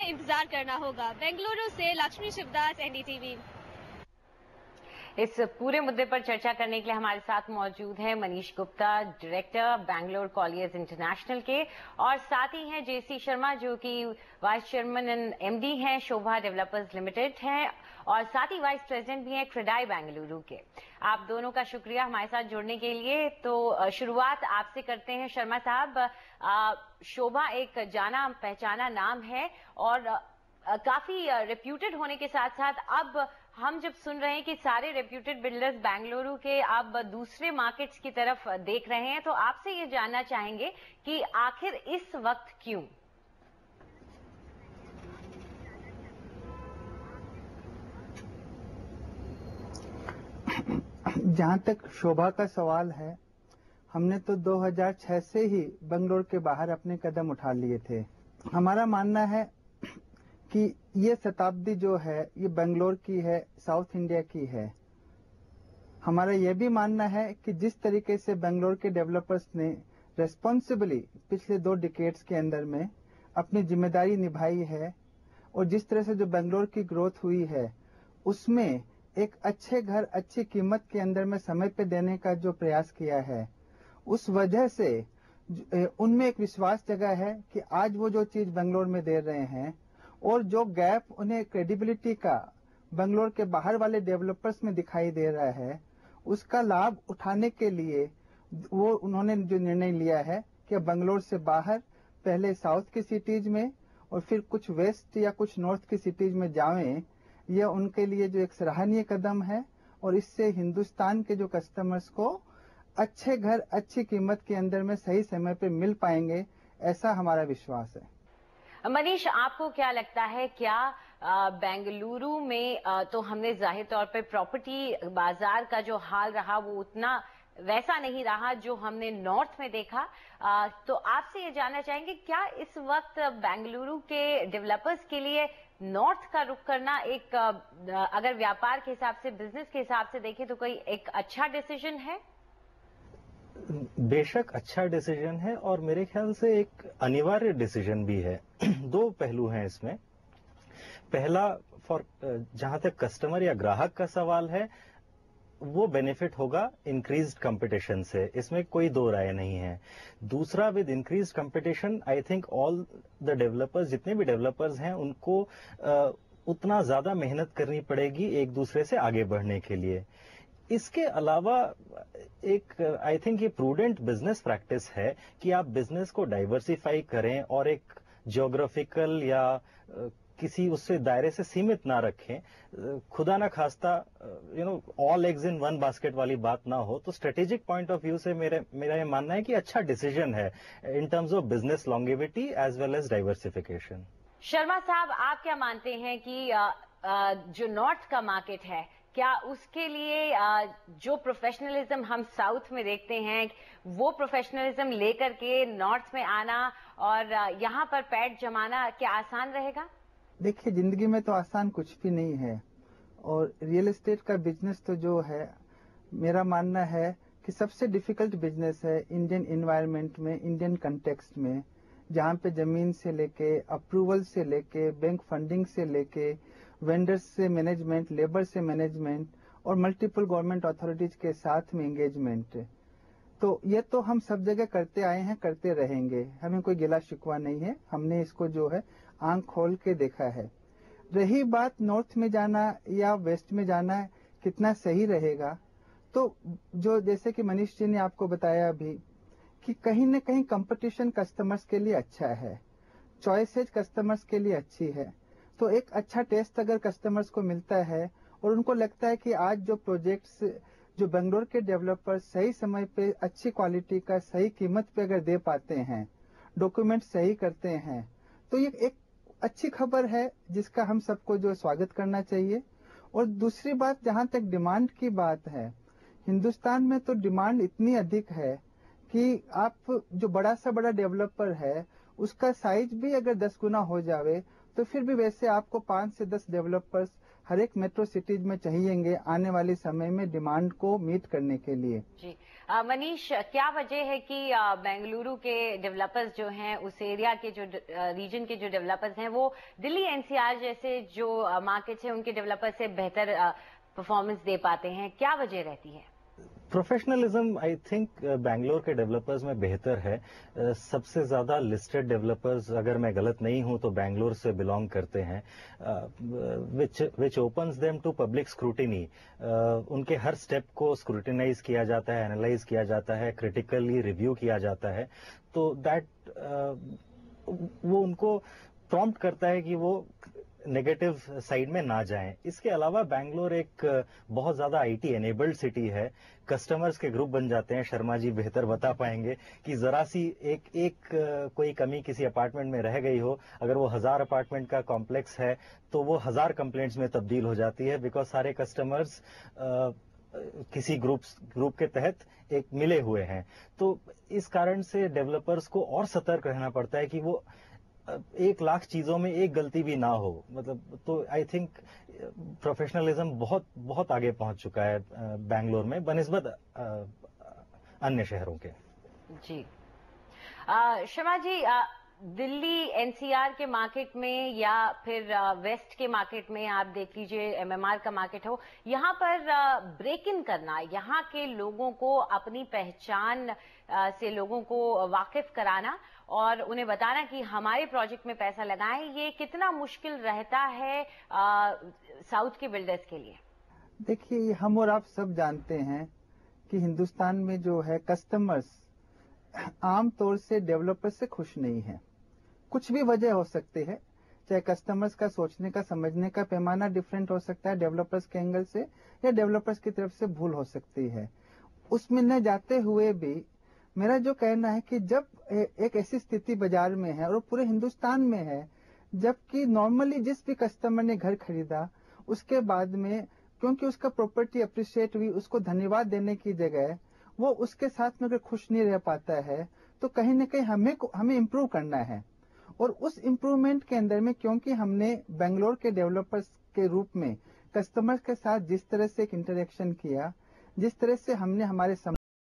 इंतजार करना होगा। बेंगलुरु से लक्ष्मी शिवदास, एनडीटीवी। इस पूरे मुद्दे पर चर्चा करने के लिए हमारे साथ मौजूद हैं Manish Gupta, director Bangalore Colliers international के, और साथ ही हैं जेसी शर्मा जो कि वाइस चेयरमैन एंड एमडी हैं, शोभा डेवलपर्स लिमिटेड हैं, और साथ ही वाइस प्रेसिडेंट भी हैं क्रेडाई बेंगलुरु के। आप दोनों का शुक्रिया हमारे साथ जुड़ने के लिए। तो शुरुआत आपसे करते हैं शर्मा साहब। शोभा एक जाना पहचाना नाम है और काफी रेप्यूटेड होने के साथ साथ अब हम जब सुन रहे हैं कि सारे रेप्यूटेड बिल्डर्स बेंगलुरु के अब दूसरे मार्केट्स की तरफ देख रहे हैं, तो आपसे ये जानना चाहेंगे कि आखिर इस वक्त क्यों? जहां तक शोभा का सवाल है, हमने तो 2006 से ही बेंगलोर के बाहर अपने कदम उठा लिए थे। हमारा मानना है कि ये शताब्दी जो है ये बेंगलोर की है, साउथ इंडिया की है। हमारा यह भी मानना है कि जिस तरीके से बेंगलोर के डेवलपर्स ने रेस्पॉन्सिबली पिछले 2 डिकेड्स के अंदर में अपनी जिम्मेदारी निभाई है और जिस तरह से जो बेंगलोर की ग्रोथ हुई है, उसमें एक अच्छे घर अच्छी कीमत के अंदर में समय पे देने का जो प्रयास किया है, उस वजह से उनमें एक विश्वास जगा है कि आज वो जो चीज बेंगलोर में दे रहे हैं और जो गैप उन्हें क्रेडिबिलिटी का बेंगलोर के बाहर वाले डेवलपर्स में दिखाई दे रहा है, उसका लाभ उठाने के लिए वो उन्होंने जो निर्णय लिया है कि बेंगलोर से बाहर पहले साउथ की सिटीज में और फिर कुछ वेस्ट या कुछ नॉर्थ की सिटीज में जाएं, यह उनके लिए जो एक सराहनीय कदम है और इससे हिंदुस्तान के जो कस्टमर्स को अच्छे घर अच्छी कीमत के अंदर में सही समय पे मिल पाएंगे, ऐसा हमारा विश्वास है। मनीष, आपको क्या लगता है, क्या बेंगलुरु में तो हमने जाहिर तौर पे प्रॉपर्टी बाजार का जो हाल रहा वो उतना वैसा नहीं रहा जो हमने नॉर्थ में देखा, तो आपसे ये जानना चाहेंगे क्या इस वक्त बेंगलुरु के डेवलपर्स के लिए नॉर्थ का रुख करना एक अगर व्यापार के हिसाब से, बिजनेस के हिसाब से देखें तो कोई एक अच्छा डिसीजन है? बेशक अच्छा डिसीजन है और मेरे ख्याल से एक अनिवार्य डिसीजन भी है। 2 पहलू हैं इसमें। पहला, जहां तक कस्टमर या ग्राहक का सवाल है, वो बेनिफिट होगा इंक्रीज्ड कंपटीशन से, इसमें कोई 2 राय नहीं है। दूसरा, with increased competition I think all the developers, जितने भी डेवलपर्स हैं, उनको उतना ज्यादा मेहनत करनी पड़ेगी एक दूसरे से आगे बढ़ने के लिए। इसके अलावा एक आई थिंक ये प्रूडेंट बिजनेस प्रैक्टिस है कि आप बिजनेस को डाइवर्सिफाई करें और एक ज्योग्राफिकल या किसी उससे दायरे से सीमित ना रखें। खुदा ना खास्ता all eggs in one basket वाली बात ना हो। तो स्ट्रेटेजिक पॉइंट ऑफ व्यू से मेरा ये मानना है कि अच्छा डिसीजन है in terms of business longevity as well as diversification. Sharma साहब, आप क्या मानते हैं कि जो नॉर्थ का मार्केट है, क्या उसके लिए जो प्रोफेशनलिज्म हम साउथ में देखते हैं, वो प्रोफेशनलिज्म लेकर के नॉर्थ में आना और यहाँ पर पैर जमाना क्या आसान रहेगा? देखिए, जिंदगी में तो आसान कुछ भी नहीं है और रियल एस्टेट का बिजनेस तो जो है, मेरा मानना है कि सबसे डिफिकल्ट बिजनेस है इंडियन एनवायरनमेंट में, इंडियन कंटेक्स्ट में, जहाँ पे जमीन से लेके अप्रूवल से लेके बैंक फंडिंग से लेके वेंडर्स से मैनेजमेंट, लेबर से मैनेजमेंट और मल्टीपल गवर्नमेंट अथॉरिटीज के साथ में एंगेजमेंट। तो ये तो हम सब जगह करते आए हैं, करते रहेंगे, हमें कोई गिला शिकवा नहीं है, हमने इसको जो है आंख खोल के देखा है। रही बात नॉर्थ में जाना या वेस्ट में जाना कितना सही रहेगा, तो जो जैसे कि मनीष जी ने आपको बताया अभी कि कहीं न कहीं कंपटीशन कस्टमर्स के लिए अच्छा है, चॉइसेज कस्टमर्स के लिए अच्छी है। तो एक अच्छा टेस्ट अगर कस्टमर्स को मिलता है और उनको लगता है कि आज जो प्रोजेक्ट्स जो बेंगलोर के डेवलपर्स सही समय पे अच्छी क्वालिटी का सही कीमत पे अगर दे पाते हैं, डॉक्यूमेंट सही करते हैं, तो ये एक अच्छी खबर है जिसका हम सबको जो स्वागत करना चाहिए। और दूसरी बात, जहां तक डिमांड की बात है, हिंदुस्तान में तो डिमांड इतनी अधिक है कि आप जो बड़ा सा बड़ा डेवलपर है उसका साइज भी अगर 10 गुना हो जावे तो फिर भी वैसे आपको 5 से 10 डेवलपर्स हर एक मेट्रो सिटीज में चाहिएंगे आने वाले समय में डिमांड को मीट करने के लिए। जी मनीष, क्या वजह है कि बेंगलुरु के डेवलपर्स जो हैं, उस एरिया के जो रीजन के जो डेवलपर्स हैं, वो दिल्ली एनसीआर जैसे जो मार्केट्स हैं उनके डेवलपर्स से बेहतर परफॉर्मेंस दे पाते हैं? क्या वजह रहती है? प्रोफेशनलिज्म आई थिंक बैंगलोर के डेवलपर्स में बेहतर है। सबसे ज्यादा लिस्टेड डेवलपर्स, अगर मैं गलत नहीं हूं तो बैंगलोर से बिलोंग करते हैं, which opens them to public scrutiny. उनके हर स्टेप को स्क्रूटिनाइज किया जाता है, एनालाइज किया जाता है, क्रिटिकली रिव्यू किया जाता है, तो दैट वो उनको प्रॉम्प्ट करता है कि वो नेगेटिव साइड में ना जाएं। इसके अलावा बैंगलोर एक बहुत ज्यादा आईटी एनेबल्ड सिटी है। कस्टमर्स के ग्रुप बन जाते हैं। शर्मा जी बेहतर बता पाएंगे कि जरा सी एक कोई कमी किसी अपार्टमेंट में रह गई हो, अगर वो 1000 अपार्टमेंट का कॉम्प्लेक्स है तो वो 1000 कंप्लेंट्स में तब्दील हो जाती है, बिकॉज सारे कस्टमर्स किसी ग्रुप के तहत एक मिले हुए हैं। तो इस कारण से डेवलपर्स को और सतर्क रहना पड़ता है कि वो 1 लाख चीजों में एक गलती भी ना हो। मतलब तो आई थिंक प्रोफेशनलिज्म बहुत बहुत आगे पहुंच चुका है बैंगलोर में बनिस्बत अन्य शहरों के। जी शर्मा जी, दिल्ली एनसीआर के मार्केट में या फिर वेस्ट के मार्केट में आप देख लीजिए, एमएमआर का मार्केट हो, यहाँ पर ब्रेक इन करना, यहाँ के लोगों को अपनी पहचान से लोगों को वाकिफ कराना और उन्हें बताना कि हमारे प्रोजेक्ट में पैसा लगाएं, ये कितना मुश्किल रहता है साउथ के बिल्डर्स के लिए? देखिए, हम और आप सब जानते हैं कि हिंदुस्तान में जो है कस्टमर्स आमतौर से डेवलपर से खुश नहीं है। कुछ भी वजह हो सकती है, चाहे कस्टमर्स का सोचने का समझने का पैमाना डिफरेंट हो सकता है डेवलपर्स के एंगल से, या डेवलपर्स की तरफ से भूल हो सकती है। उसमें न जाते हुए भी मेरा जो कहना है कि जब एक ऐसी स्थिति बाजार में है और पूरे हिंदुस्तान में है, जबकि नॉर्मली जिस भी कस्टमर ने घर खरीदा उसके बाद में क्योंकि उसका प्रॉपर्टी अप्रिशिएट हुई, उसको धन्यवाद देने की जगह वो उसके साथ में अगर खुश नहीं रह पाता है, तो कहीं ना कहीं हमें इम्प्रूव करना है। और उस इम्प्रूवमेंट के अंदर में क्योंकि हमने बेंगलोर के डेवलपर्स के रूप में कस्टमर्स के साथ जिस तरह से एक इंटरेक्शन किया, जिस तरह से हमने हमारे